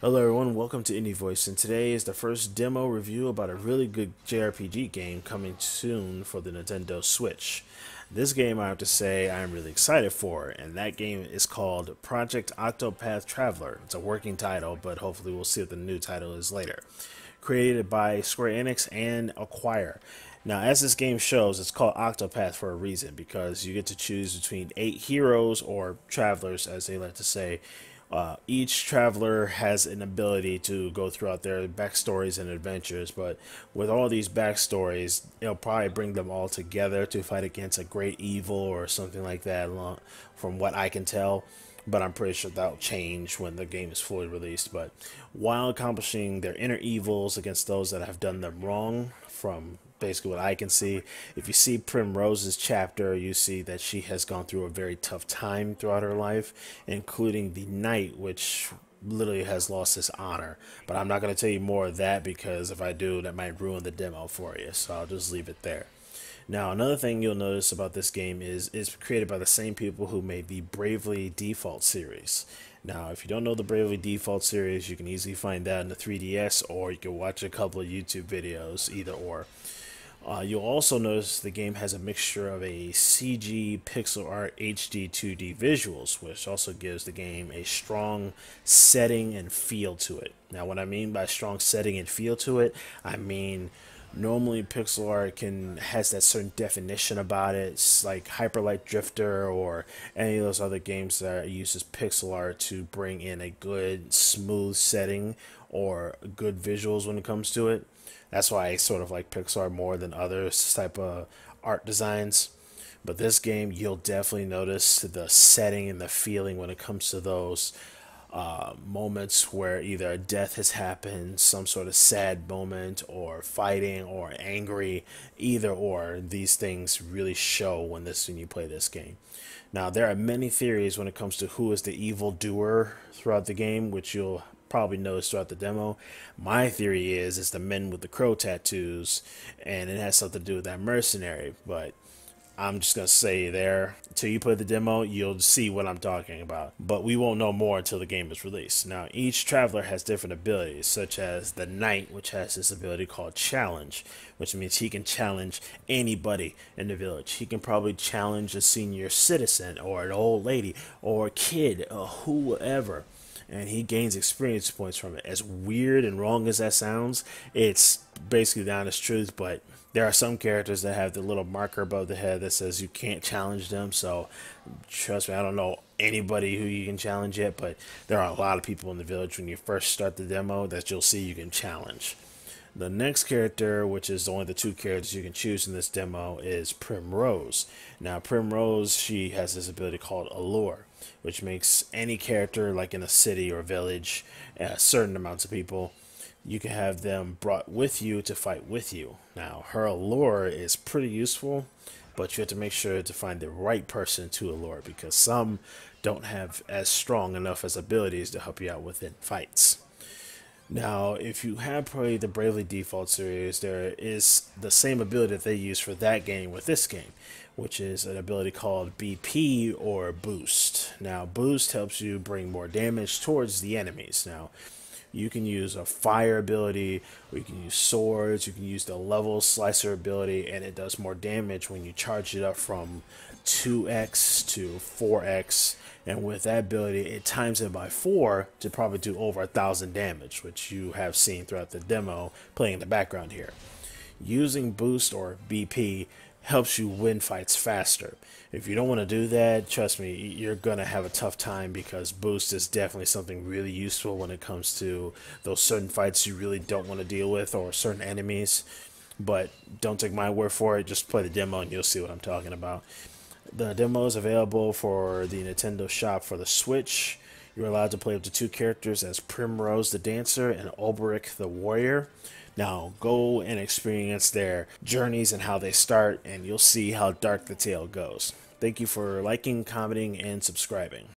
Hello everyone, welcome to Indie Voice, and today is the first demo review about a really good JRPG game coming soon for the Nintendo Switch. This game I have to say I'm really excited for, and that game is called Project Octopath Traveler. It's a working title, but hopefully we'll see what the new title is later. Created by Square Enix and Acquire. Now, as this game shows, it's called Octopath for a reason, because you get to choose between 8 heroes, or travelers as they like to say. Each traveler has an ability to go throughout their backstories and adventures, but with all these backstories, it'll probably bring them all together to fight against a great evil or something like that, from what I can tell. But I'm pretty sure that'll change when the game is fully released. But while accomplishing their inner evils against those that have done them wrong, from basically what I can see, if you see Primrose's chapter, you see that she has gone through a very tough time throughout her life, including the knight, which literally has lost his honor. But I'm not going to tell you more of that, because if I do, that might ruin the demo for you, so I'll just leave it there. Now, another thing you'll notice about this game is it's created by the same people who made the Bravely Default series. Now, if you don't know the Bravely Default series, you can easily find that in the 3DS, or you can watch a couple of YouTube videos, either or. You'll also notice the game has a mixture of a CG, pixel art, HD 2D visuals, which also gives the game a strong setting and feel to it. Now, what I mean by strong setting and feel to it, I mean normally pixel art has that certain definition about it. It's like Hyper Light Drifter or any of those other games that uses pixel art to bring in a good smooth setting or good visuals when it comes to it. That's why I sort of like Pixar more than other type of art designs. But this game, you'll definitely notice the setting and the feeling when it comes to those moments where either a death has happened, some sort of sad moment, or fighting, or angry. Either or, these things really show when you play this game. Now, there are many theories when it comes to who is the evil doer throughout the game, which you'll probably notice throughout the demo. My theory is it's the men with the crow tattoos, and it has something to do with that mercenary. But I'm just gonna say there, until you play the demo, you'll see what I'm talking about. But we won't know more until the game is released. Now, each traveler has different abilities, such as the knight, which has this ability called challenge, which means he can challenge anybody in the village. He can probably challenge a senior citizen, or an old lady, or a kid, or whoever, and he gains experience points from it. As weird and wrong as that sounds, it's basically the honest truth. But there are some characters that have the little marker above the head that says you can't challenge them. So trust me, I don't know anybody who you can challenge yet, but there are a lot of people in the village when you first start the demo that you'll see you can challenge. The next character, which is only the 2 characters you can choose in this demo, is Primrose. Now, Primrose, she has this ability called Allure, which makes any character, like in a city or village, certain amounts of people, you can have them brought with you to fight with you. Now, her Allure is pretty useful, but you have to make sure to find the right person to allure, because some don't have as strong enough as abilities to help you out within fights. Now, if you have played the Bravely Default series, there is the same ability that they use for that game with this game, which is an ability called BP, or Boost. Now, Boost helps you bring more damage towards the enemies. Now, you can use a fire ability, or you can use swords, you can use the level slicer ability, and it does more damage when you charge it up from 2x to 4x, and with that ability it times it by 4 to probably do over 1,000 damage, which you have seen throughout the demo playing in the background here. Using Boost, or BP, helps you win fights faster. If you don't want to do that, trust me, you're going to have a tough time, because Boost is definitely something really useful when it comes to those certain fights you really don't want to deal with, or certain enemies. But don't take my word for it, just play the demo and you'll see what I'm talking about. The demo is available for the Nintendo Shop for the Switch. You're allowed to play up to 2 characters as Primrose the Dancer and Ulbrich the Warrior. Now, go and experience their journeys and how they start, and you'll see how dark the tale goes. Thank you for liking, commenting, and subscribing.